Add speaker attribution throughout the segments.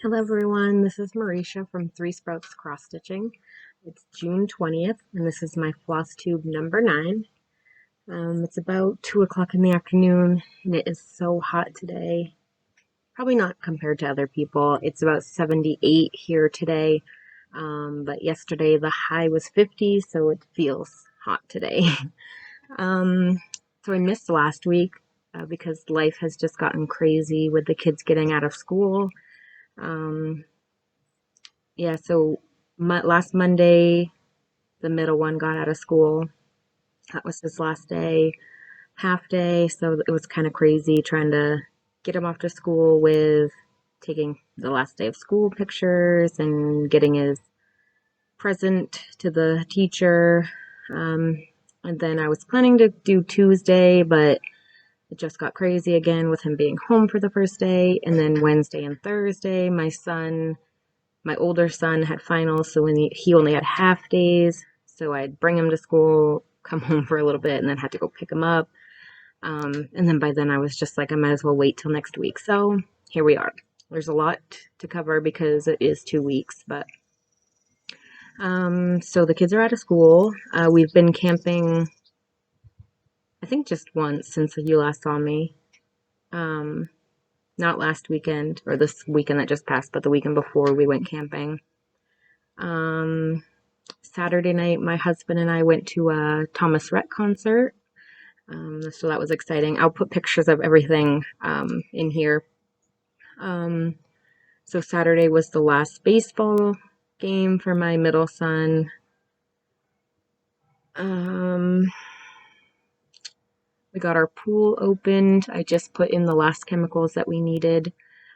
Speaker 1: Hello everyone, this is Marisha from Three Sprouts Cross Stitching. It's June 20th and this is my Flosstube number 9. It's about 2 o'clock in the afternoon and it is so hot today. Probably not compared to other people. It's about 78 here today, but yesterday the high was 50, so it feels hot today. So I missed last week because life has just gotten crazy with the kids getting out of school. Yeah, so last Monday, the middle one got out of school. That was his last day, half day, so it was kind of crazy trying to get him off to school with taking the last day of school pictures and getting his present to the teacher. And then I was planning to do Tuesday, but it just got crazy again with him being home for the first day. And then Wednesday and Thursday, my older son had finals, so he only had half days, so I'd bring him to school, come home for a little bit, and then had to go pick him up. And then by then I was just like, I might as well wait till next week. So here we are. There's a lot to cover because it is 2 weeks, but so the kids are out of school. We've been camping, I think just once since you last saw me. Not last weekend, or this weekend that just passed, but the weekend before we went camping. Saturday night, my husband and I went to a Thomas Rhett concert, so that was exciting. I'll put pictures of everything in here. So Saturday was the last baseball game for my middle son. We got our pool opened. I just put in the last chemicals that we needed.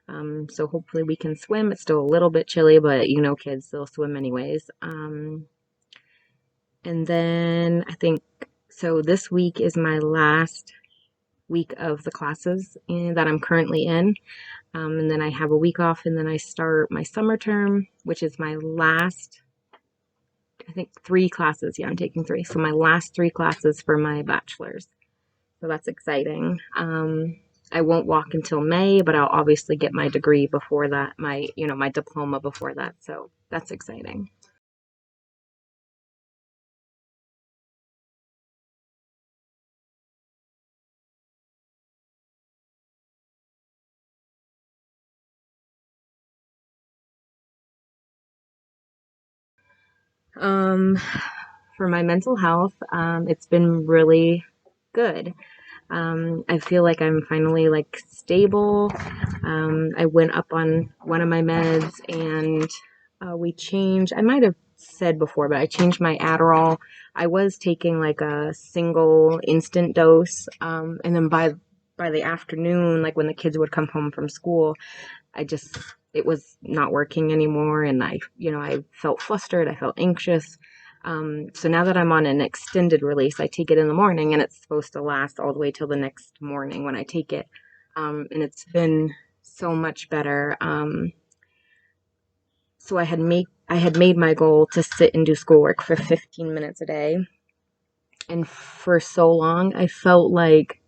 Speaker 1: So hopefully we can swim. It's still a little bit chilly, but you know kids, they'll swim anyways. And then I think, so this week is my last week of the classes that I'm currently in. And then I have a week off and then I start my summer term, which is my last, I think 3 classes. Yeah, I'm taking 3. So my last 3 classes for my bachelor's. So that's exciting. I won't walk until May, but I'll obviously get my degree before that, my diploma before that. So that's exciting. For my mental health, it's been really good. I feel like I'm finally like stable. I went up on one of my meds and we changed. I might have said before, but I changed my Adderall. I was taking like a single instant dose, and then by the afternoon, like when the kids would come home from school, it was not working anymore, and I felt flustered. I felt anxious. So now that I'm on an extended release, I take it in the morning and it's supposed to last all the way till the next morning when I take it. And it's been so much better. So I had made my goal to sit and do schoolwork for 15 minutes a day. And for so long, I felt like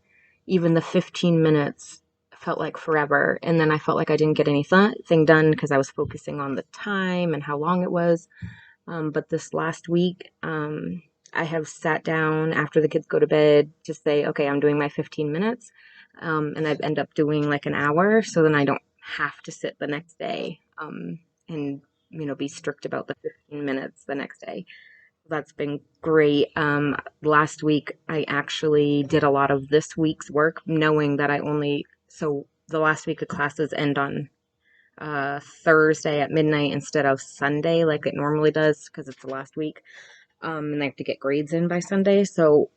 Speaker 1: even the 15 minutes felt like forever. And then I felt like I didn't get anything done because I was focusing on the time and how long it was. But this last week, I have sat down after the kids go to bed to say, okay, I'm doing my 15 minutes. And I've ended up doing like an hour. So then I don't have to sit the next day, and, be strict about the 15 minutes the next day. That's been great. Last week, I actually did a lot of this week's work, knowing that so the last week of classes end on Thursday at midnight instead of Sunday like it normally does because it's the last week, and I have to get grades in by Sunday. So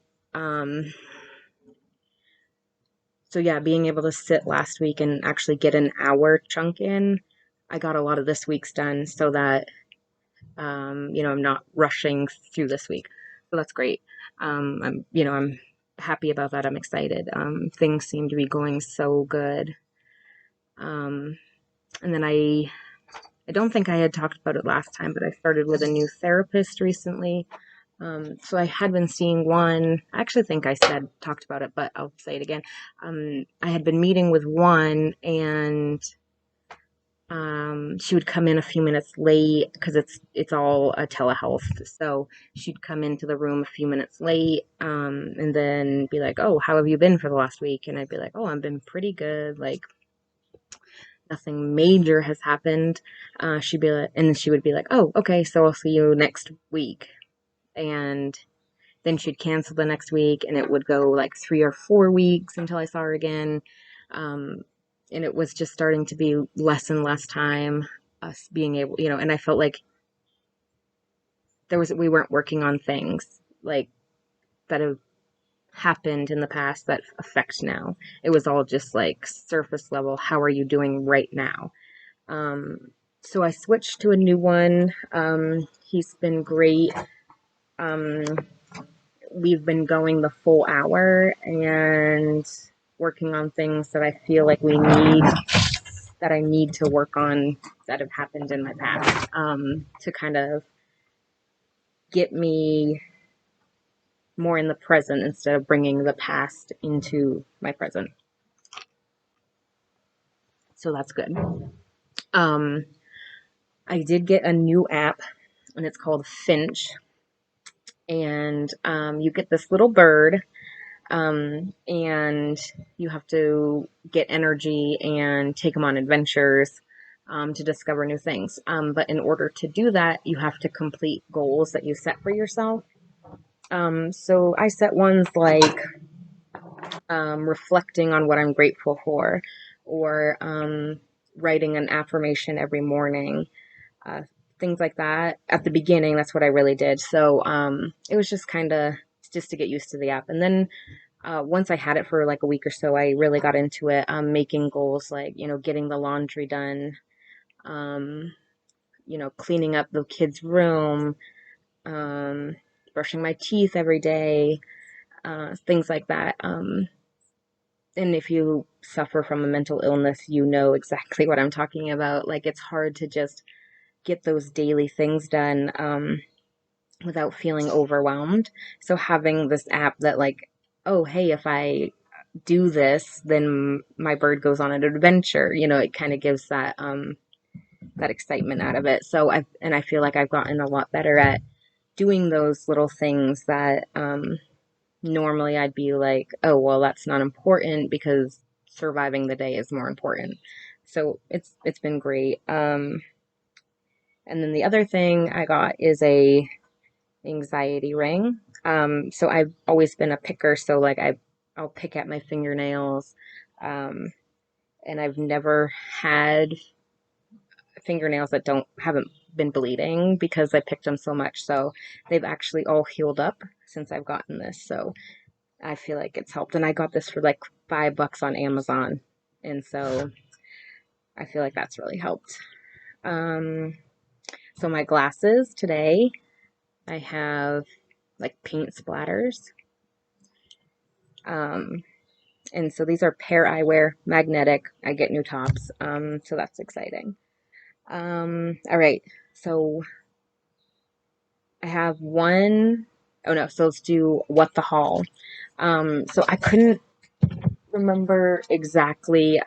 Speaker 1: yeah, being able to sit last week and actually get an hour chunk in, I got a lot of this week's done so that I'm not rushing through this week. So that's great. I'm happy about that. I'm excited. Things seem to be going so good. And then I don't think I had talked about it last time, but I started with a new therapist recently. So I had been seeing one. I actually think I talked about it, but I'll say it again. I had been meeting with one, and she would come in a few minutes late because it's all a telehealth. So she'd come into the room a few minutes late, and then be like, "Oh, how have you been for the last week?" And I'd be like, "Oh, I've been pretty good. Like nothing major has happened." She'd be like, and she would be like, "Oh, okay, so I'll see you next week." And then she'd cancel the next week, and it would go like 3 or 4 weeks until I saw her again. And it was just starting to be less and less time, us being able, and I felt like we weren't working on things like that have happened in the past that affect now. It was all just like surface level. How are you doing right now? So I switched to a new one. He's been great. We've been going the full hour and working on things that I feel like I need to work on that have happened in my past, to kind of get me more in the present instead of bringing the past into my present. So that's good. I did get a new app, and it's called Finch. And you get this little bird, and you have to get energy and take them on adventures, to discover new things. But in order to do that, you have to complete goals that you set for yourself. So I set ones like reflecting on what I'm grateful for, or writing an affirmation every morning, things like that. At the beginning, that's what I really did. So it was just kind of just to get used to the app. And then once I had it for like a week or so, I really got into it, making goals like, getting the laundry done, cleaning up the kids' room, brushing my teeth every day, things like that. And if you suffer from a mental illness, you know exactly what I'm talking about. Like, it's hard to just get those daily things done without feeling overwhelmed. So having this app that like, oh, hey, if I do this, then my bird goes on an adventure. It kind of gives that that excitement out of it. So I feel like I've gotten a lot better at doing those little things that normally I'd be like, oh, well, that's not important because surviving the day is more important. So it's been great. And then the other thing I got is a anxiety ring. So I've always been a picker, so like I'll pick at my fingernails. And I've never had fingernails that haven't been bleeding because I picked them so much. So they've actually all healed up since I've gotten this. So I feel like it's helped. And I got this for like $5 on Amazon. And so I feel like that's really helped. So my glasses today, I have like paint splatters. And so these are Pear eyewear, magnetic. I get new tops. So that's exciting. All right. So I have one. Oh no. So let's do what the haul. So I couldn't remember exactly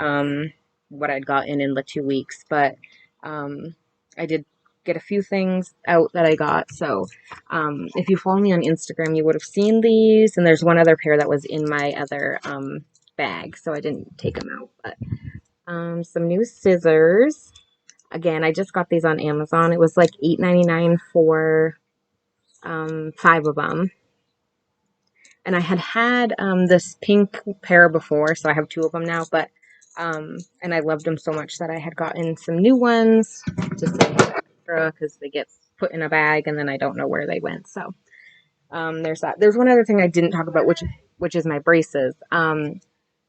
Speaker 1: what I'd gotten in the 2 weeks, but I did get a few things out that I got. So if you follow me on Instagram, you would have seen these, and there's one other pair that was in my other bag, so I didn't take them out. But some new scissors. Again, I just got these on Amazon. It was like $8.99 for 5 of them. And I had this pink pair before, so I have 2 of them now. But and I loved them so much that I had gotten some new ones just extra because they get put in a bag and then I don't know where they went. So there's that. There's one other thing I didn't talk about, which is my braces.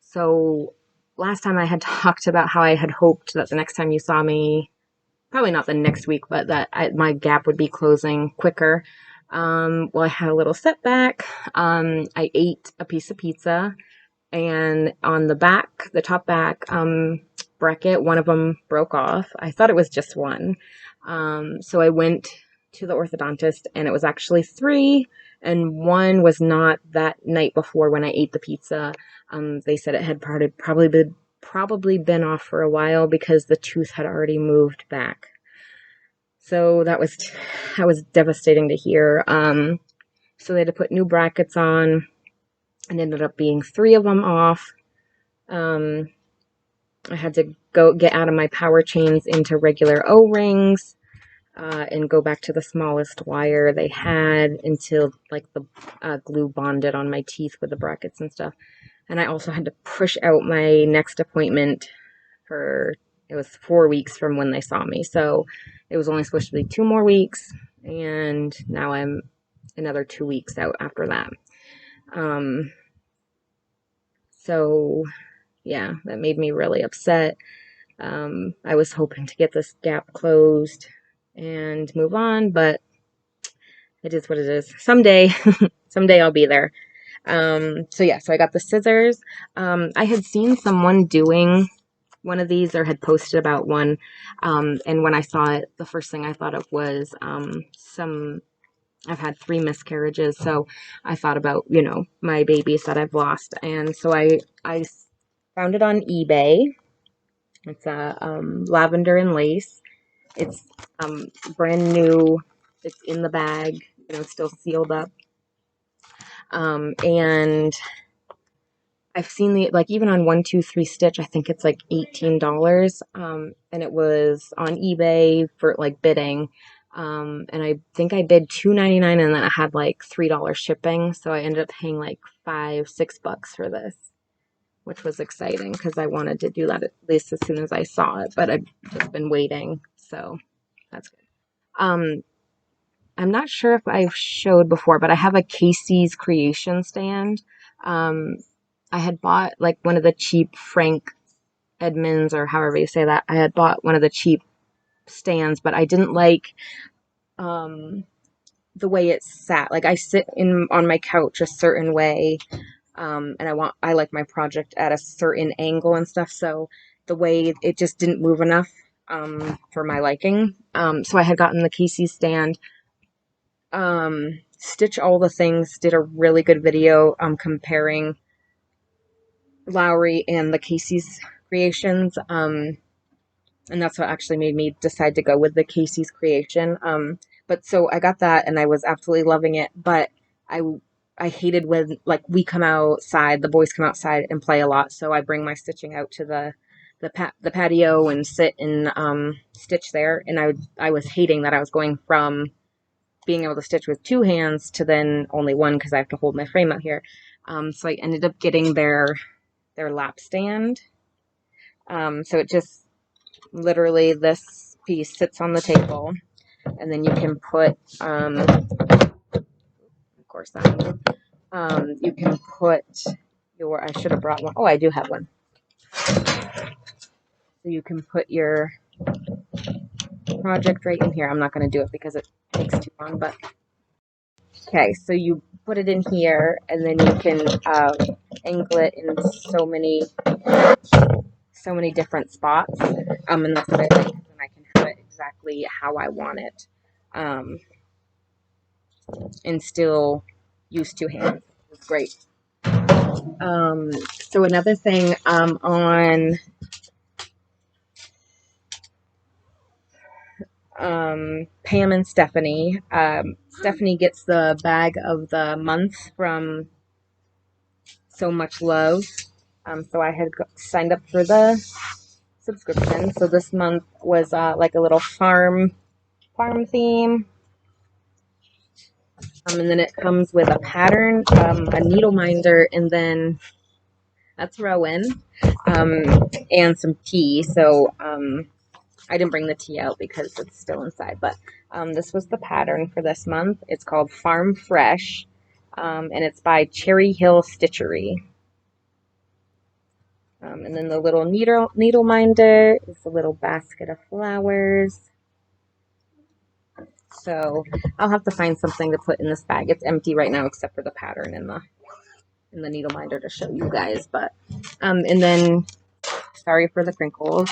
Speaker 1: So last time I had talked about how I had hoped that the next time you saw me, probably not the next week, but that my gap would be closing quicker. Well, I had a little setback. I ate a piece of pizza, and on the top back bracket, one of them broke off. I thought it was just one. So I went to the orthodontist, and it was actually 3, and one was not that night before when I ate the pizza. They said it had probably probably been off for a while because the tooth had already moved back. So that was devastating to hear. So they had to put new brackets on, and ended up being 3 of them off. I had to go get out of my power chains into regular O-rings, and go back to the smallest wire they had until like the glue bonded on my teeth with the brackets and stuff. And I also had to push out my next appointment it was 4 weeks from when they saw me. So it was only supposed to be 2 more weeks, and now I'm another 2 weeks out after that. So yeah, that made me really upset. I was hoping to get this gap closed and move on, but it is what it is. Someday, someday I'll be there. So yeah, so I got the scissors. I had seen someone doing one of these, or had posted about one, and when I saw it, the first thing I thought of was I've had 3 miscarriages, so I thought about, you know, my babies that I've lost, and so I found it on eBay. It's a Lavender Lace. It's brand new. It's in the bag, you know, still sealed up. And I've seen the, like, even on 1-2-3 Stitch, I think it's like $18. And it was on eBay for like bidding. And I think I bid $2.99, and then I had like $3 shipping. So I ended up paying like $5-6 for this, which was exciting because I wanted to do that at least as soon as I saw it, but I've just been waiting. So that's good. I'm not sure if I've showed before, but I have a Casey's Creation stand. I had bought like one of the cheap Frank Edmonds, or however you say that. I had bought one of the cheap stands, but I didn't like the way it sat. Like I sit on my couch a certain way, and I like my project at a certain angle and stuff. So the way it just didn't move enough for my liking. So I had gotten the Casey's stand. Stitch All the Things did a really good video comparing Lowry and the Casey's Creations, and that's what actually made me decide to go with the Casey's Creation. But so I got that, and I was absolutely loving it, but I hated when, like, we come outside, the boys come outside and play a lot, so I bring my stitching out to the patio and sit and stitch there, and I was hating that I was going from being able to stitch with 2 hands to then only one because I have to hold my frame out here. So I ended up getting their lap stand. So it just literally, this piece sits on the table, and then you can put, of course that one, you can put your, I should have brought one. Oh, I do have one. So you can put your project right in here. I'm not going to do it because it takes too long, but okay, so you put it in here, and then you can angle it in so many different spots, and that's what I like, and I can have it exactly how I want it, and still use 2 hands. It's great. So another thing on Pam and Stephanie. Stephanie gets the bag of the month from So Much Love. So I had signed up for the subscription. So this month was like a little farm theme. And then it comes with a pattern, a needle minder, and then that's Rowan, and some tea. So I didn't bring the tea out because it's still inside, but this was the pattern for this month. It's called Farm Fresh, and it's by Cherry Hill Stitchery. And then the little needle minder is a little basket of flowers. So I'll have to find something to put in this bag. It's empty right now except for the pattern and the needle minder to show you guys. But and then, sorry for the crinkles,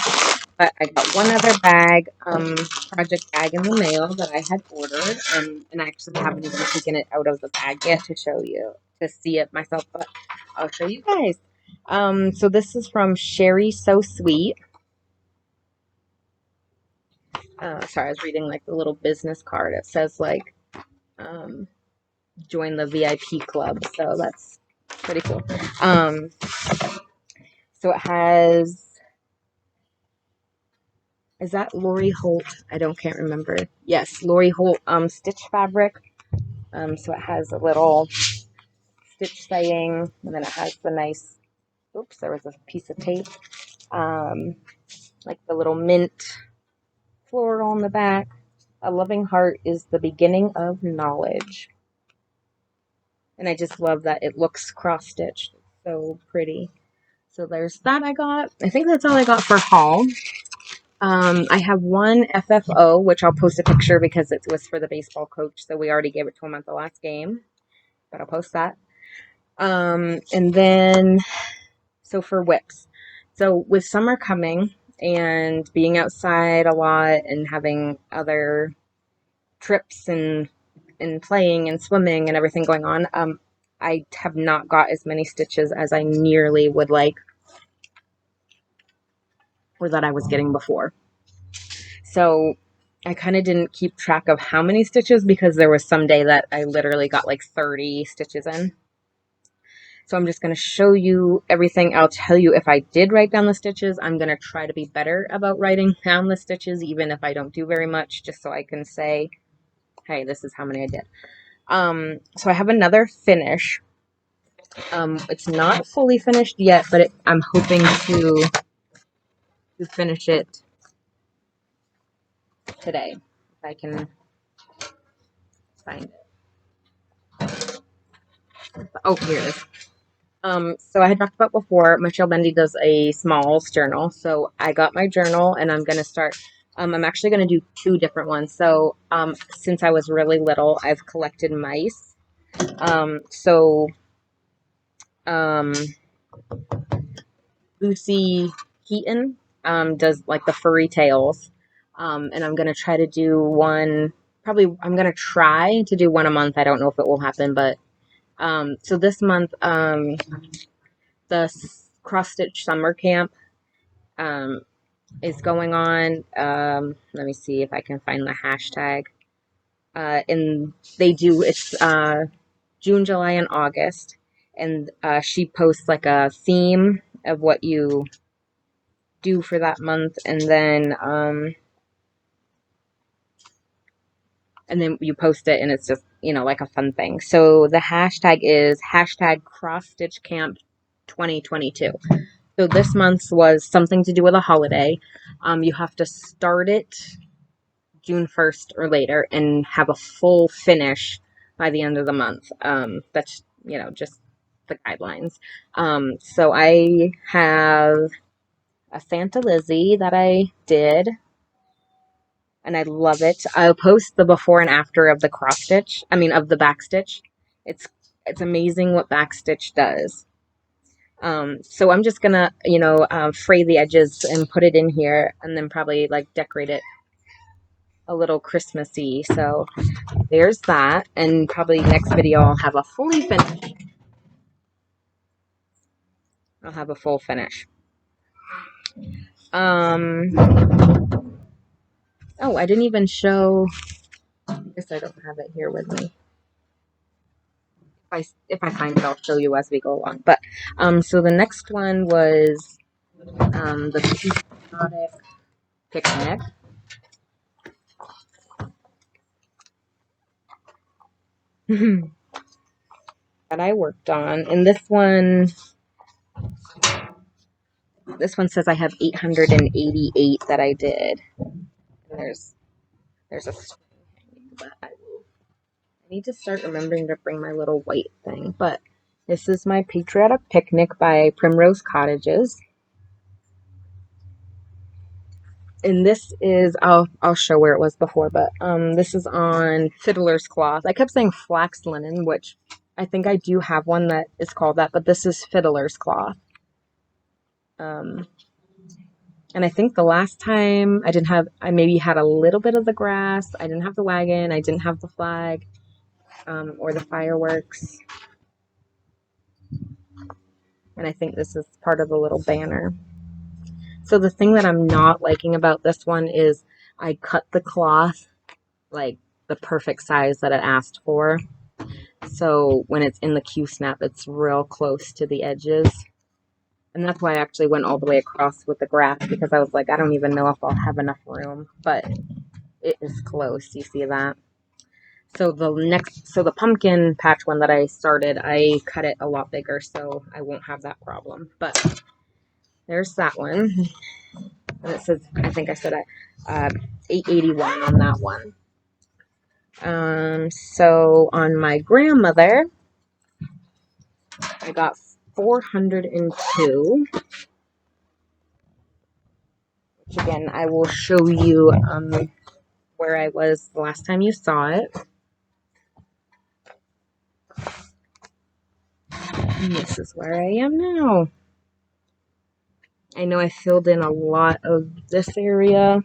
Speaker 1: but I got one other bag, project bag in the mail that I had ordered, and I actually haven't even taken it out of the bag yet to show you, to see it myself, but I'll show you guys. So this is from Sherry So Sweet. Sorry, I was reading like the little business card. It says like, join the VIP club. So that's pretty cool. So it has, is that Lori Holt? Can't remember. Yes, Lori Holt stitch fabric. So it has a little stitch saying, and then it has the nice, oops, there was a piece of tape. Like the little mint floral on the back. A loving heart is the beginning of knowledge. And I just love that it looks cross-stitched. So pretty. So there's that I got. I think that's all I got for haul. I have one FFO, which I'll post a picture because it was for the baseball coach. So we already gave it to him at the last game. But I'll post that. And then, so for whips. So with summer coming and being outside a lot and having other trips and playing and swimming and everything going on, I have not got as many stitches as I nearly would like, or that I was getting before. So I kind of didn't keep track of how many stitches because there was some day that I literally got like 30 stitches in. So I'm just going to show you everything. I'll tell you if I did write down the stitches. I'm going to try to be better about writing down the stitches, even if I don't do very much, just so I can say, hey, this is how many I did. So I have another finish. It's not fully finished yet, but I'm hoping to finish it today, if I can find it. Oh, here it is. So I had talked about before, Michelle Bendy does a smalls journal. So I got my journal and I'm going to start, I'm actually going to do 2 different ones. So, since I was really little, I've collected mice. Lucie Heaton, does like the furry tails. And I'm going to try to do one, probably, I'm going to try to do one a month. I don't know if it will happen, but, so this month, the cross stitch summer camp is going on. Let me see if I can find the hashtag. And they do, it's June, July, and August. And she posts like a theme of what you do for that month, and then you post it, and it's just, like a fun thing. So the hashtag is hashtag cross stitch camp 2022. So this month's was something to do with a holiday. You have to start it June 1st or later and have a full finish by the end of the month. That's, just the guidelines. So I have a Santa Lizzie that I did, and I love it. I'll post the before and after of the cross stitch, of the back stitch. It's amazing what back stitch does. So I'm just gonna, fray the edges and put it in here, and then probably like decorate it a little Christmassy. So there's that, and probably next video I'll have a fully finished. I'll have a full finish. Oh, I didn't even show. I guess I don't have it here with me. If I find it, I'll show you as we go along. But so the next one was the Patriotic picnic. That I worked on, and this one says I have 888 that I did. And there's a string hanging, but I need to start remembering to bring my little white thing. But this is my Patriotic Picnic by Primrose Cottages. And this is, I'll show where it was before, but this is on fiddler's cloth. I kept saying flax linen, which I think I do have one that is called that, but this is fiddler's cloth. And I think the last time I maybe had a little bit of the grass. I didn't have the wagon. I didn't have the flag, or the fireworks. And I think this is part of the little banner. So the thing that I'm not liking about this one is I cut the cloth like the perfect size that it asked for. So when it's in the Q-snap, it's real close to the edges. And that's why I actually went all the way across with the graph, because I was like, I don't even know if I'll have enough room, but it is close. You see that? So the pumpkin patch one that I started, I cut it a lot bigger, so I won't have that problem. But there's that one. And it says, I think I said $8.81 on that one. So on my grandmother, I got 402. Which again, I will show you where I was the last time you saw it. And this is where I am now. I know I filled in a lot of this area.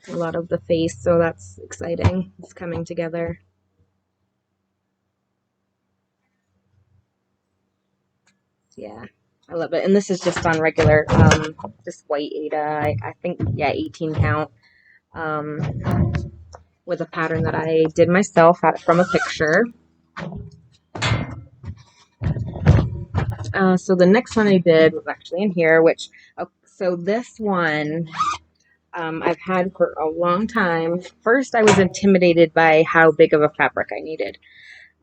Speaker 1: A lot of the face, so that's exciting. It's coming together. Yeah, I love it. And this is just on regular, just white Aida. I think, yeah, 18 count. With a pattern that I did myself from a picture. So the next one I did was actually in here, which, so this one I've had for a long time. First, I was intimidated by how big of a fabric I needed.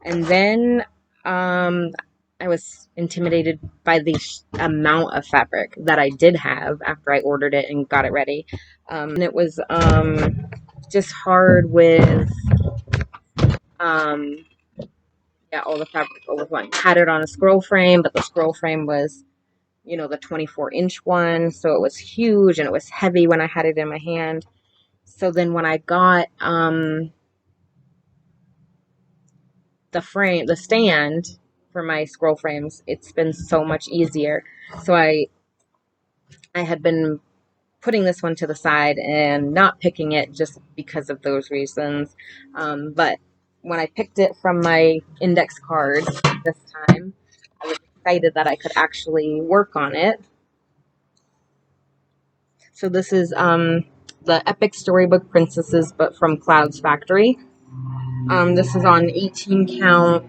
Speaker 1: And then I was intimidated by the amount of fabric that I did have after I ordered it and got it ready. And it was just hard with yeah, all the fabric overflowing. Had it on a scroll frame, but the scroll frame was, you know, the 24-inch one, so it was huge and it was heavy when I had it in my hand. So then when I got the stand for my scroll frames, it's been so much easier. So I had been putting this one to the side and not picking it just because of those reasons. But when I picked it from my index cards this time, I was excited that I could actually work on it. So this is the Epic Storybook Princesses, but from CloudsFactory. This is on 18 count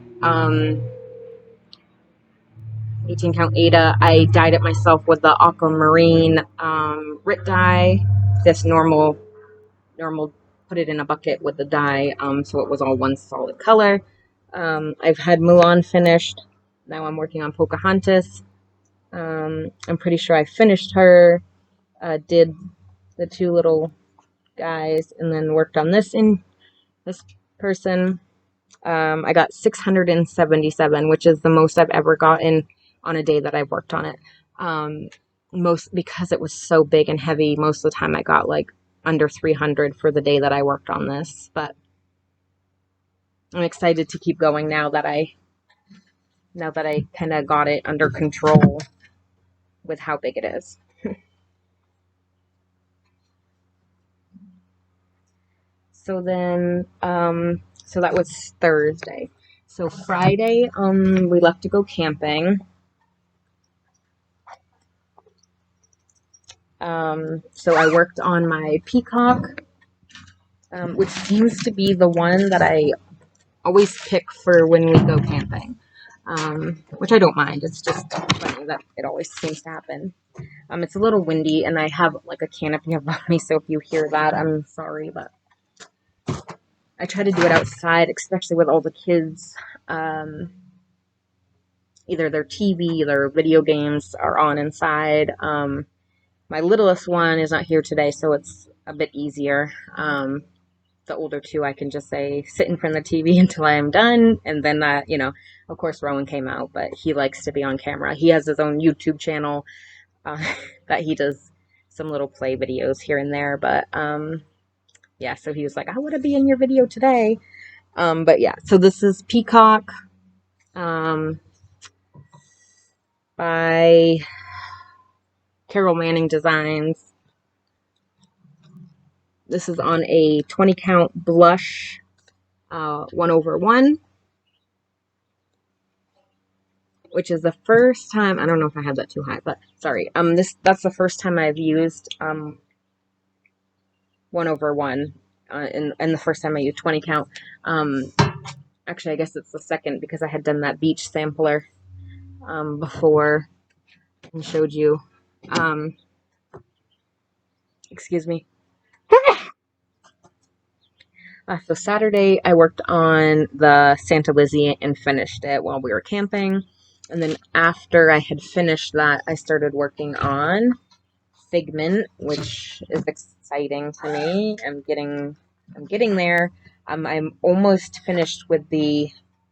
Speaker 1: 18 count Aida. I dyed it myself with the aquamarine Rit dye. This normal, put it in a bucket with the dye, so it was all one solid color. I've had Mulan finished. Now I'm working on Pocahontas. I'm pretty sure I finished her, did the two little guys, and then worked on this person. I got 677, which is the most I've ever gotten on a day that I worked on it. Because it was so big and heavy, most of the time I got like under 300 for the day that I worked on this. But I'm excited to keep going now that I kind of got it under control with how big it is. So then, so that was Thursday. So Friday, we left to go camping. So I worked on my Peacock, which seems to be the one that I always pick for when we go camping, which I don't mind. It's just funny that it always seems to happen. It's a little windy, and I have like a canopy above me, so if you hear that, I'm sorry, but I try to do it outside, especially with all the kids. Either their TV, their video games are on inside. My littlest one is not here today, so it's a bit easier. The older two, I can just say, sit in front of the TV until I am done. And then, you know, of course, Rowan came out, but he likes to be on camera. He has his own YouTube channel that he does some little play videos here and there. But, yeah, so he was like, I want to be in your video today. But, yeah, so this is Peacock by Carol Manning Designs. This is on a 20 count blush 1/1. which is the first time, I don't know if I had that too high, but sorry. That's the first time I've used 1/1, and the first time I used 20 count. Actually, I guess it's the second because I had done that beach sampler before and showed you. Excuse me. So Saturday I worked on the Santa Lizzie and finished it while we were camping. And then after I had finished that, I started working on Figment, which is exciting to me. I'm getting there. I'm almost finished with the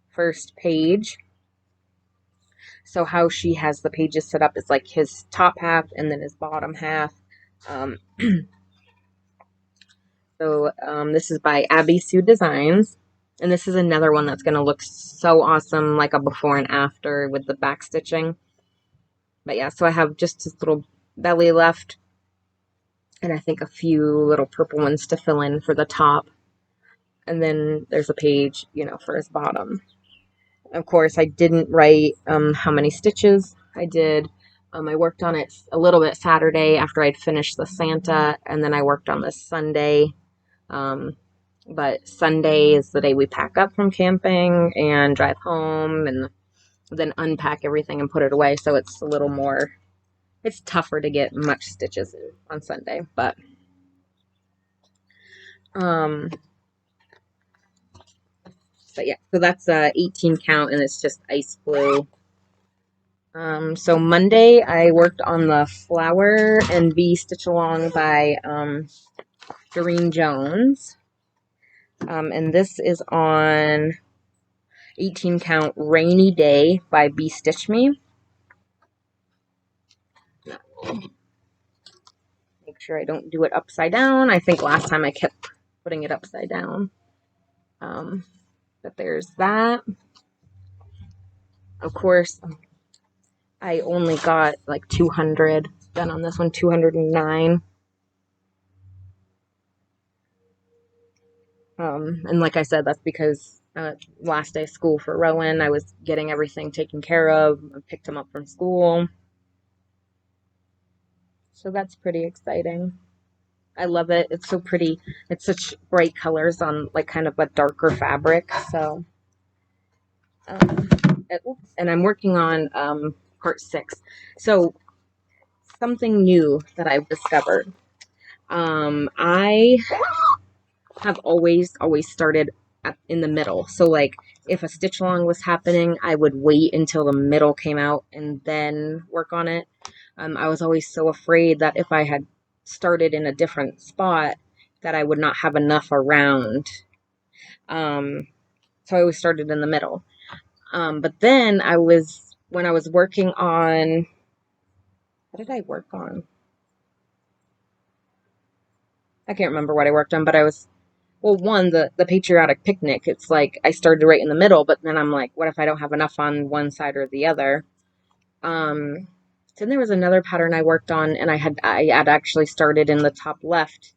Speaker 1: first page. So how she has the pages set up is like his top half and then his bottom half. So this is by Abbie Designs. And this is another one that's going to look so awesome, like a before and after with the back stitching. But yeah, so I have just this little belly left. And I think a few little purple ones to fill in for the top. And then there's a page, you know, for his bottom. Of course, I didn't write how many stitches I did. I worked on it a little bit Saturday after I'd finished the Santa. And then I worked on this Sunday. But Sunday is the day we pack up from camping and drive home and then unpack everything and put it away. So it's a little more, it's tougher to get much stitches in on Sunday. But yeah, so that's 18 count and it's just ice blue. So Monday I worked on the Flower and Bee Stitch Along by Durene Jones. And this is on 18 count Rainy Day by Bee Stitch Me. Make sure I don't do it upside down. I think last time I kept putting it upside down. But there's that. Of course, I only got like 200 done on this one, 209. And like I said, that's because last day of school for Rowan, I was getting everything taken care of. I picked him up from school. So that's pretty exciting. I love it. It's so pretty. It's such bright colors on like kind of a darker fabric. So, and I'm working on part 6. So something new that I've discovered. I have always started in the middle. So like if a stitch along was happening, I would wait until the middle came out and then work on it. I was always so afraid that if I had started in a different spot that I would not have enough around. So I always started in the middle. But then when I was working on, what did I work on? I can't remember what I worked on, but I was, well, one, the Patriotic picnic, it's like I started right in the middle, but then I'm like, what if I don't have enough on one side or the other? Then there was another pattern I worked on, and I had actually started in the top left.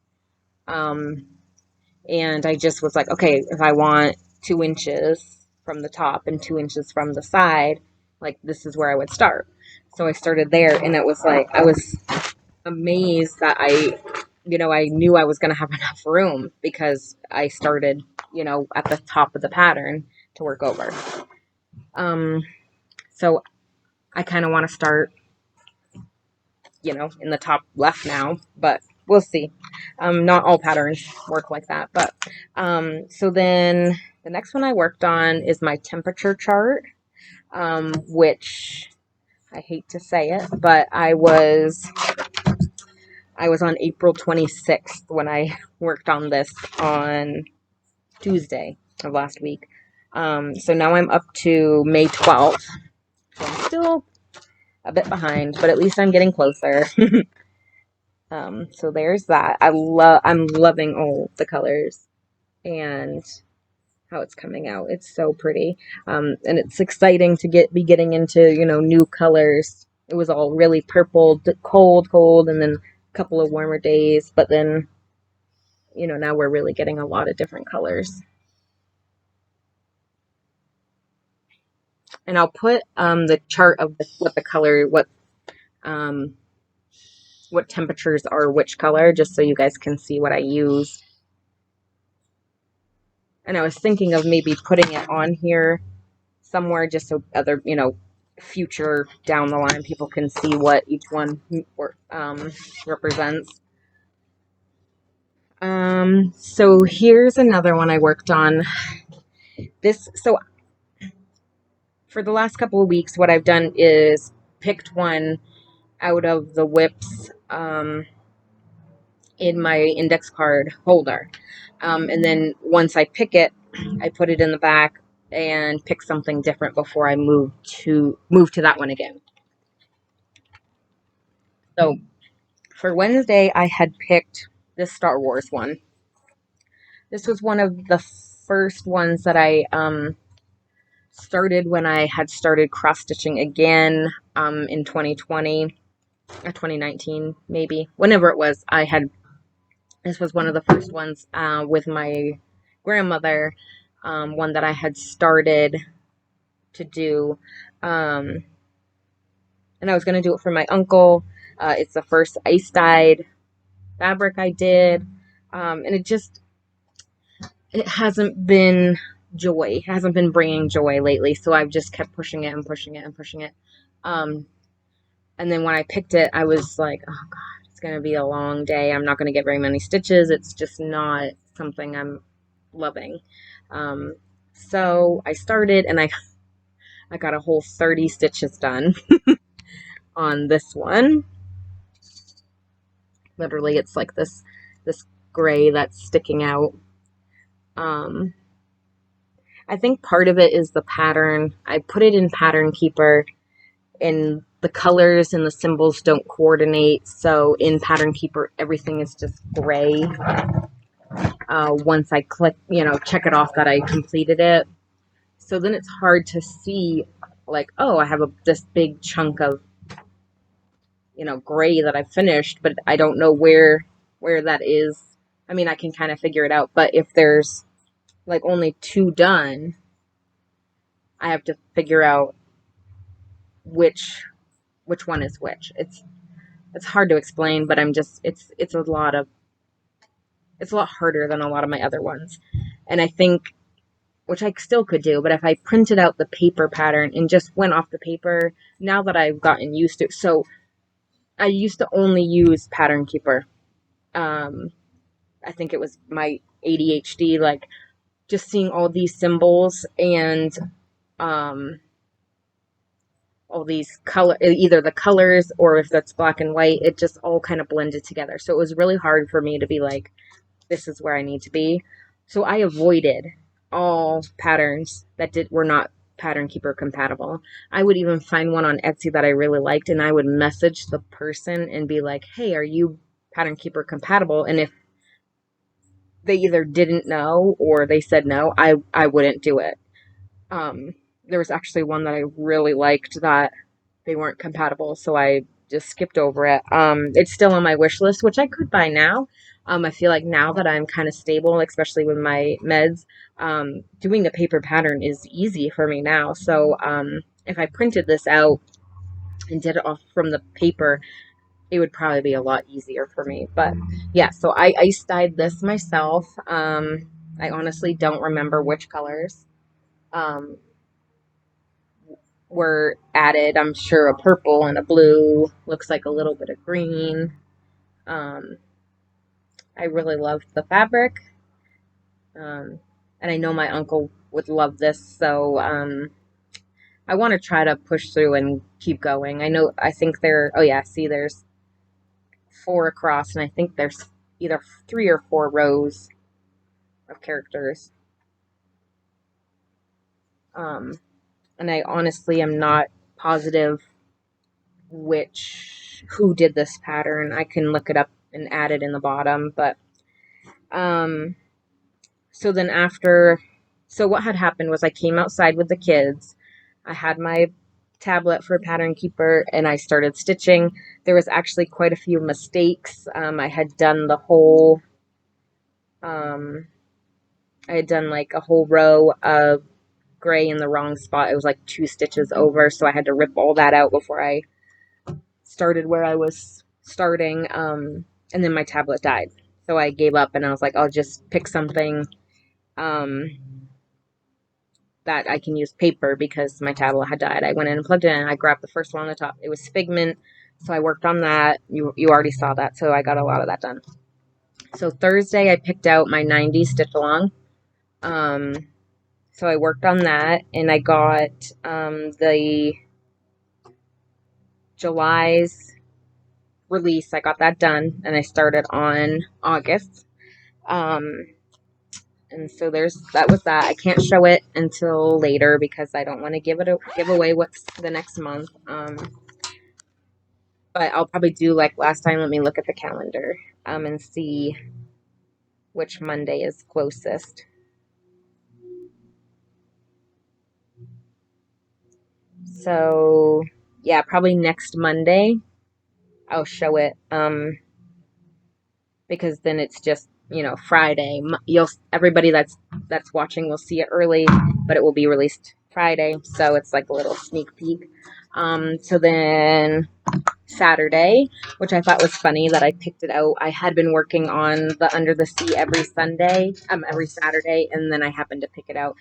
Speaker 1: And I just was like, okay, if I want 2 inches from the top and 2 inches from the side, like this is where I would start. So I started there, and it was like, I was amazed that I knew I was going to have enough room because I started, at the top of the pattern to work over. So I kind of want to start, in the top left now, but we'll see. Not all patterns work like that, but so then the next one I worked on is my temperature chart, which I hate to say it, but I was on April 26th when I worked on this on Tuesday of last week. So now I'm up to May 12th. So I'm still a bit behind, but at least I'm getting closer. So there's that. I'm loving all the colors and how it's coming out. It's so pretty. And it's exciting to be getting into, new colors. It was all really purple, cold, and then a couple of warmer days, but then, now we're really getting a lot of different colors. And I'll put the chart of what the color, what temperatures are which color, just so you guys can see what I use. And I was thinking of maybe putting it on here somewhere just so other, future down the line people can see what each one represents. So here's another one I worked on. So for the last couple of weeks, what I've done is picked one out of the whips in my index card holder. And then once I pick it, I put it in the back and pick something different before I move to that one again. So for Wednesday, I had picked this Star Wars one. This was one of the first ones that I started when I had started cross-stitching again in 2020 or 2019, maybe. Whenever it was, this was one of the first ones with my grandmother, one that I had started to do. And I was going to do it for my uncle. It's the first ice-dyed fabric I did. And it hasn't been joy. It hasn't been bringing joy lately. So I've just kept pushing it and pushing it and pushing it. And then when I picked it, I was like, oh God, it's going to be a long day. I'm not going to get very many stitches. It's just not something I'm loving. So I started and I got a whole 30 stitches done on this one. Literally, it's like this gray that's sticking out. I think part of it is the pattern. I put it in Pattern Keeper, and the colors and the symbols don't coordinate. So in Pattern Keeper, everything is just gray. Once I click, check it off that I completed it. So then it's hard to see, like, oh, I have this big chunk of, gray that I finished, but I don't know where that is. I mean, I can kind of figure it out, but if there's like only 2 done, I have to figure out which one is which. It's hard to explain, but it's a lot harder than a lot of my other ones. And I think, which I still could do, but if I printed out the paper pattern and just went off the paper, now that I've gotten used to it. So I used to only use Pattern Keeper. I think it was my ADHD, like just seeing all these symbols and all these either the colors or if that's black and white, it just all kind of blended together. So it was really hard for me to be like, this is where I need to be. So I avoided all patterns that were not Pattern Keeper compatible. I would even find one on Etsy that I really liked, and I would message the person and be like, hey, are you Pattern Keeper compatible? And if they either didn't know or they said no, I wouldn't do it. There was actually one that I really liked that they weren't compatible, so I just skipped over it. It's still on my wish list, which I could buy now. I feel like now that I'm kind of stable, especially with my meds, doing the paper pattern is easy for me now. So if I printed this out and did it off from the paper, it would probably be a lot easier for me. But yeah, so I ice dyed this myself. I honestly don't remember which colors were added. I'm sure a purple and a blue, looks like a little bit of green. I really loved the fabric. And I know my uncle would love this, so I want to try to push through and keep going. I think oh yeah, see, there's 4 across, and I think there's either 3 or 4 rows of characters. And I honestly am not positive who did this pattern. I can look it up and add it in the bottom, but so then so what had happened was I came outside with the kids. I had my tablet for Pattern Keeper and I started stitching. There was actually quite a few mistakes. I had done the whole I had done like a whole row of gray in the wrong spot. It was like 2 stitches over, so I had to rip all that out before I started where I was starting. And then my tablet died, so I gave up and I was like, I'll just pick something that I can use paper because my tablet had died. I went in and plugged it in. I grabbed the first one on the top. It was Figment, so I worked on that. You already saw that, so I got a lot of that done. So Thursday I picked out my 90 stitch along. So I worked on that, and I got the July's release. I got that done, and I started on August. And so that was that. I can't show it until later because I don't want to give away what's the next month. But I'll probably do like last time. Let me look at the calendar and see which Monday is closest. So yeah, probably next Monday I'll show it because then it's just, you know, Friday. Everybody that's watching will see it early, but it will be released Friday, so it's like a little sneak peek. So then Saturday, which I thought was funny that I picked it out. I had been working on the Under the Sea every Saturday, and then I happened to pick it out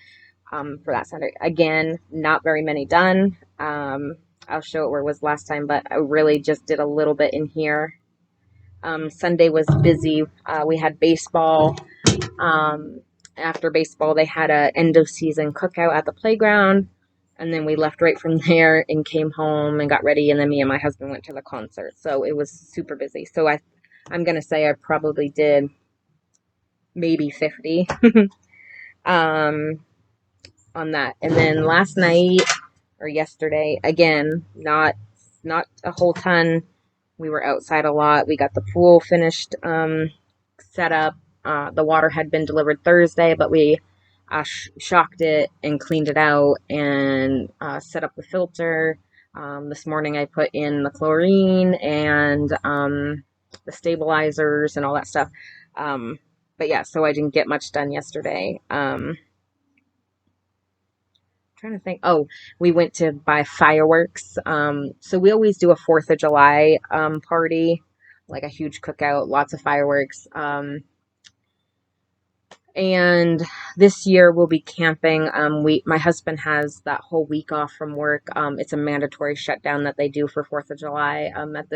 Speaker 1: for that Saturday. Again, not very many done. I'll show it where it was last time, but I really just did a little bit in here. Sunday was busy. We had baseball. After baseball, they had a end of season cookout at the playground. And then we left right from there and came home and got ready. And then me and my husband went to the concert. So it was super busy. So I'm going to say I probably did maybe 50 on that. And then last night or yesterday, again, not a whole ton. We were outside a lot. We got the pool finished, set up. The water had been delivered Thursday, but we shocked it and cleaned it out and set up the filter. This morning I put in the chlorine and the stabilizers and all that stuff. But yeah, so I didn't get much done yesterday. Trying to think. Oh, we went to buy fireworks. So we always do a 4th of July party, like a huge cookout, lots of fireworks. And this year we'll be camping. My husband has that whole week off from work. It's a mandatory shutdown that they do for 4th of July at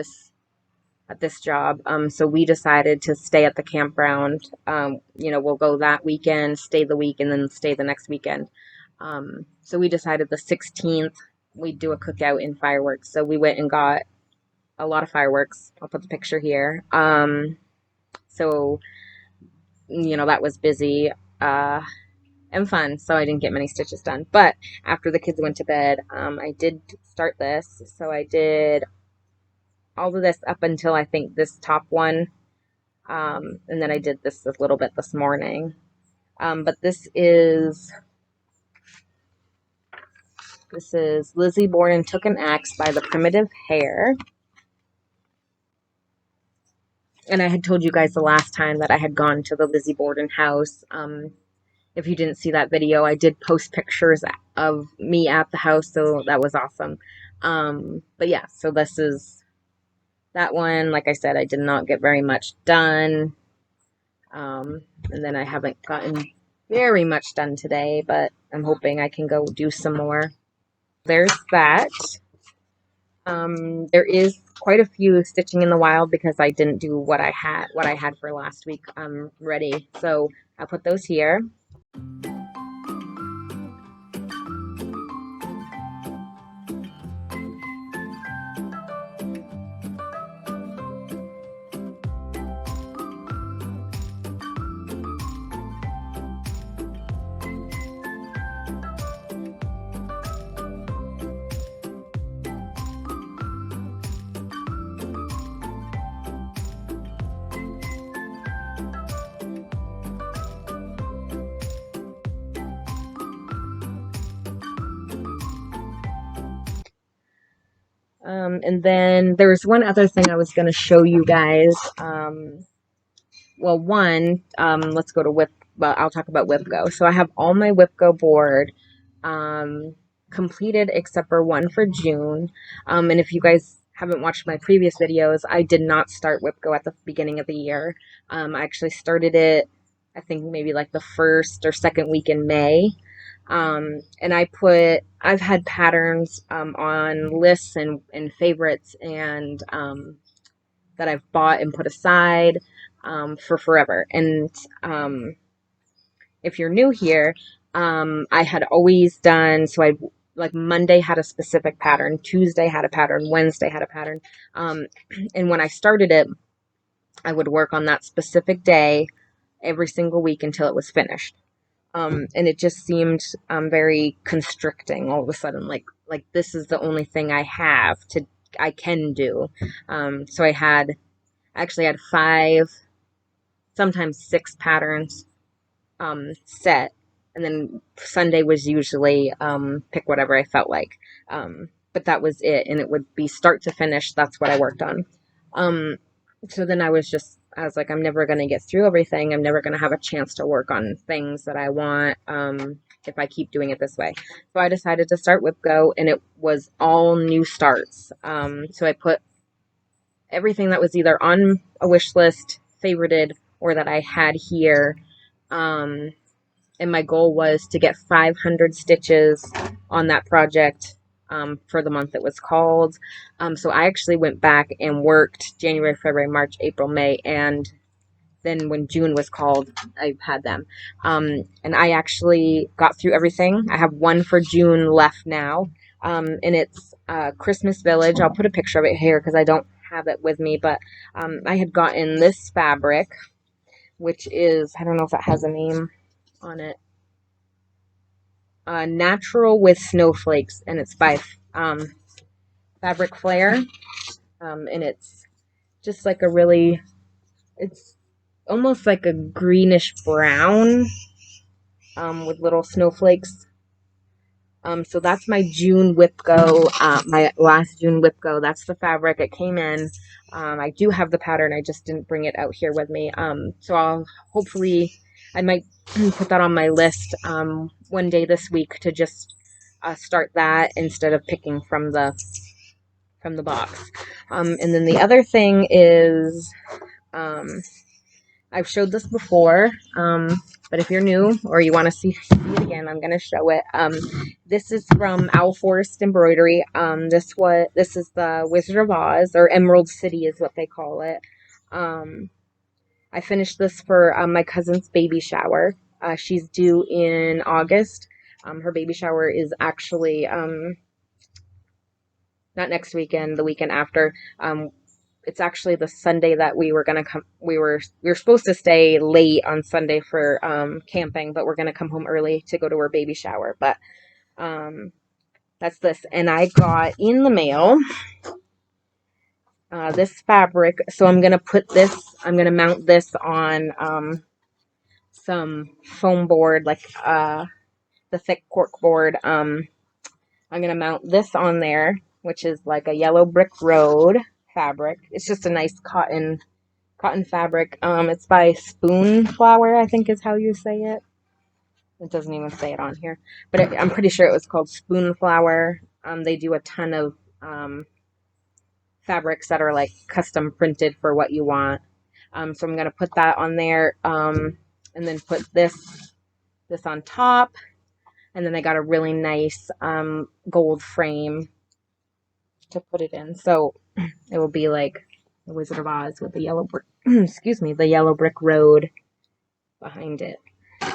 Speaker 1: this job. So we decided to stay at the campground. You know, we'll go that weekend, stay the week, and then stay the next weekend. So we decided the 16th we'd do a cookout in fireworks. So we went and got a lot of fireworks. I'll put the picture here. So, you know, that was busy and fun. So I didn't get many stitches done. But after the kids went to bed, I did start this. So I did all of this up until I think this top one. And then I did this a little bit this morning. But this is Lizzie Borden Took an Axe by the Primitive Hare. And I had told you guys the last time that I had gone to the Lizzie Borden house. If you didn't see that video, I did post pictures of me at the house, so that was awesome. But yeah, so this is that one. Like I said, I did not get very much done. And then I haven't gotten very much done today, but I'm hoping I can go do some more. There's that. There is quite a few stitching in the wild because I didn't do what I had for last week ready. So I'll put those here. And then there was one other thing I was going to show you guys. Well, one, let's go to I'll talk about WipGo. So I have all my WipGo board completed except for one for June. And if you guys haven't watched my previous videos, I did not start Whip Go at the beginning of the year. I actually started it, I think maybe like the first or second week in May. And I've had patterns on lists and favorites and that I've bought and put aside for forever. And if you're new here, I had always done, so I like Monday had a specific pattern, Tuesday had a pattern, Wednesday had a pattern. And when I started it, I would work on that specific day every single week until it was finished. And it just seemed very constricting all of a sudden, like this is the only thing I can do. So I actually had 5, sometimes 6 patterns set, and then Sunday was usually pick whatever I felt like. But that was it, and it would be start to finish. That's what I worked on. So then I was like, I'm never going to get through everything. I'm never going to have a chance to work on things that I want if I keep doing it this way. So I decided to start Whip Go, and it was all new starts. So I put everything that was either on a wish list, favorited, or that I had here. And my goal was to get 500 stitches on that project for the month it was called. So I actually went back and worked January, February, March, April, May, and then when June was called, I had them. And I actually got through everything. I have one for June left now, and it's Christmas Village. I'll put a picture of it here because I don't have it with me, but I had gotten this fabric, which is, I don't know if it has a name on it, Natural with Snowflakes, and it's by Fabric Flare, and it's just like it's almost like a greenish brown with little snowflakes. So that's my June Whip Go, my last June Whip Go. That's the fabric. It came in. I do have the pattern. I just didn't bring it out here with me. So I might put that on my list one day this week to just start that instead of picking from the box. And then the other thing is, I've showed this before, but if you're new or you want to see it again, I'm going to show it. This is from Owl Forest Embroidery. This is the Wizard of Oz, or Emerald City is what they call it. I finished this for my cousin's baby shower. She's due in August. Her baby shower is actually not next weekend, the weekend after. It's actually the Sunday that we were gonna come. We were supposed to stay late on Sunday for camping, but we're gonna come home early to go to her baby shower. But that's this, and I got in the mail this fabric. So I'm gonna mount this on some foam board, like the thick cork board. I'm gonna mount this on there, which is like a yellow brick road fabric. It's just a nice cotton fabric. It's by Spoonflower, I think is how you say it. It doesn't even say it on here, but I'm pretty sure it was called Spoonflower. They do a ton of fabrics that are like custom printed for what you want. So I'm gonna put that on there, and then put this on top, and then I got a really nice gold frame to put it in. So it will be like the Wizard of Oz with the yellow brick, the yellow brick road behind it.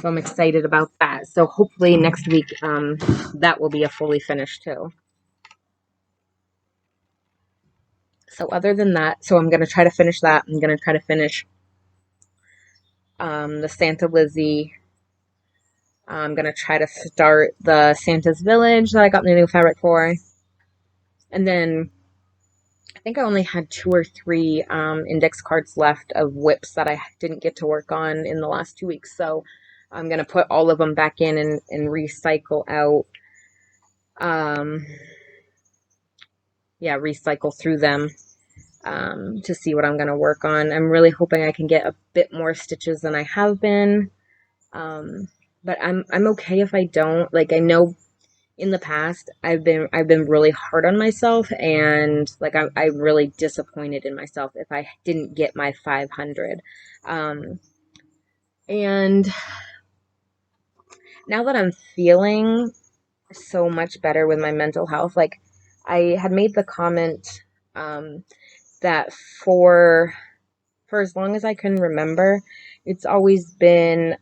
Speaker 1: So I'm excited about that. So hopefully next week that will be a fully finished too. So other than that, so I'm going to try to finish that. I'm going to try to finish the Santa Lizzie. I'm going to try to start the Santa's Village that I got the new fabric for. And then I think I only had 2 or 3 index cards left of whips that I didn't get to work on in the last 2 weeks. So I'm going to put all of them back in and recycle out. Recycle through them to see what I'm going to work on. I'm really hoping I can get a bit more stitches than I have been. But I'm okay if I don't. Like, I know in the past, I've been really hard on myself, and like I'm really disappointed in myself if I didn't get my 500. And now that I'm feeling so much better with my mental health, like I had made the comment that for as long as I can remember, it's always been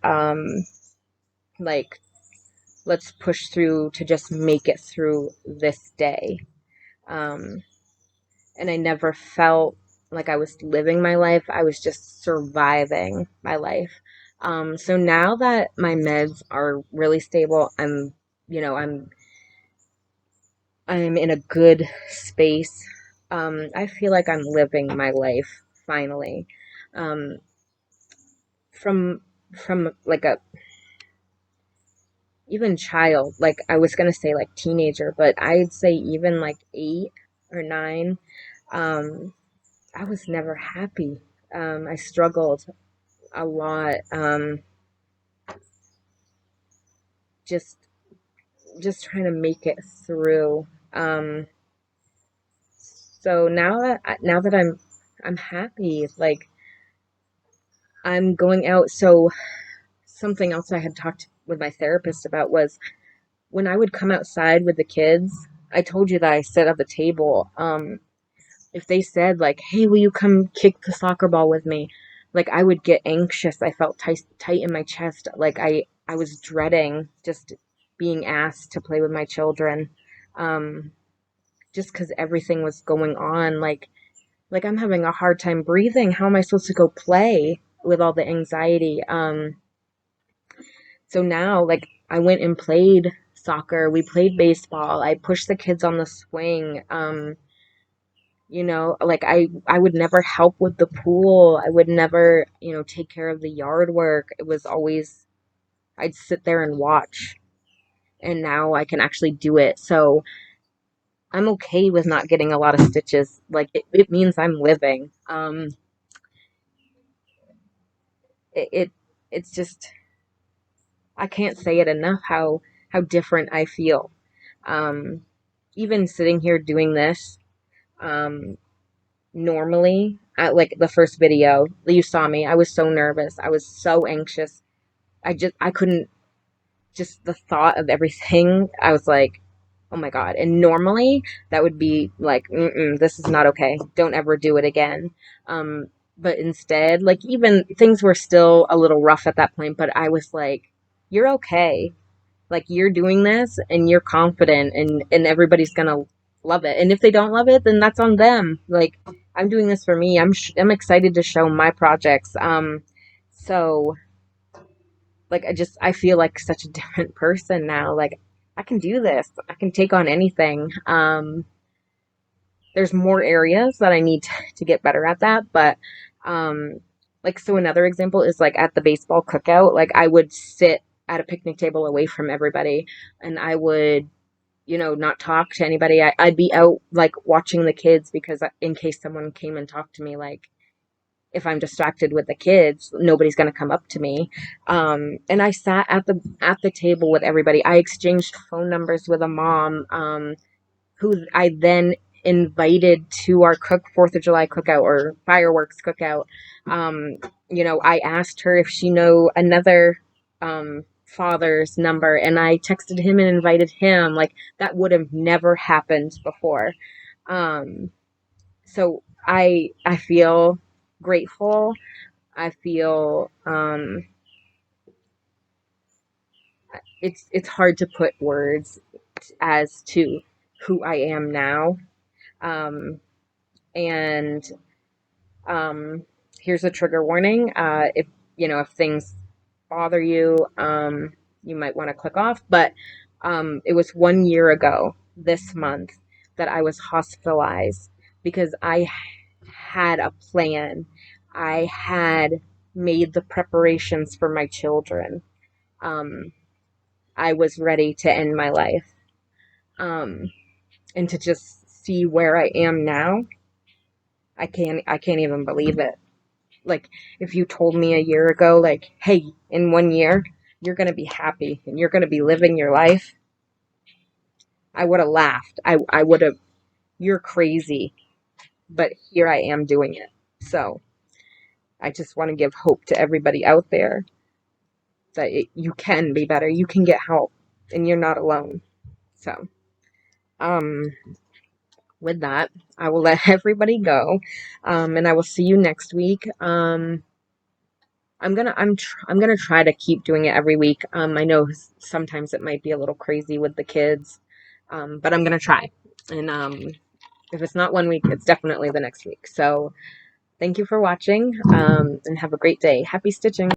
Speaker 1: like, let's push through to just make it through this day. And I never felt like I was living my life. I was just surviving my life. So now that my meds are really stable, I'm in a good space. I feel like I'm living my life finally. Um, from like a even child, like I was gonna say like teenager, but I'd say even like 8 or 9, um, I was never happy. I struggled a lot. Just trying to make it through. So now that I'm happy, like I'm going out. So something else I had talked with my therapist about was when I would come outside with the kids. I told you that I sit at the table. If they said like, "Hey, will you come kick the soccer ball with me?" Like I would get anxious. I felt tight in my chest. Like I was dreading just being asked to play with my children. Um, just because everything was going on. Like I'm having a hard time breathing. How am I supposed to go play with all the anxiety? So now, like, I went and played soccer. We played baseball. I pushed the kids on the swing. Like I would never help with the pool. I would never, take care of the yard work. It was always, I'd sit there and watch. And now I can actually do it. So I'm okay with not getting a lot of stitches. Like it means I'm living. It it's just, I can't say it enough how different I feel. Um, Even sitting here doing this, um, normally at like the first video, you saw me. I was so nervous. I was so anxious. I couldn't, just the thought of everything, I was like, oh my God. And normally that would be like, this is not okay. Don't ever do it again. Um, but instead, like even things were still a little rough at that point, but I was like, you're okay. Like you're doing this and you're confident, and everybody's gonna love it. And if they don't love it, then that's on them. Like I'm doing this for me. I'm excited to show my projects. So like I feel like such a different person now. Like I can do this. I can take on anything. There's more areas that I need to get better at that, but um like, so another example is like at the baseball cookout, like I would sit at a picnic table away from everybody, and I would, not talk to anybody. I'd be out like watching the kids, because in case someone came and talked to me, like if I'm distracted with the kids, nobody's going to come up to me. And I sat at the table with everybody. I exchanged phone numbers with a mom, who I then invited to our 4th of July cookout or fireworks cookout. I asked her if she knew another father's number, and I texted him and invited him. Like that would have never happened before. So I feel grateful. I feel it's hard to put words as to who I am now. Um, and Here's a trigger warning. If things bother you, you might want to click off. But it was 1 year ago this month that I was hospitalized because I had a plan. I had made the preparations for my children. Um, I was ready to end my life. And to just see where I am now, I can't even believe it. Like, if you told me a year ago, like, hey, in 1 year, you're going to be happy and you're going to be living your life, I would have laughed. I would have, you're crazy. But here I am doing it. So I just want to give hope to everybody out there that you can be better. You can get help, and you're not alone. So, with that, I will let everybody go, and I will see you next week. I'm gonna try to keep doing it every week. I know sometimes it might be a little crazy with the kids, but I'm gonna try. And if it's not one week, it's definitely the next week. So thank you for watching, and have a great day. Happy stitching!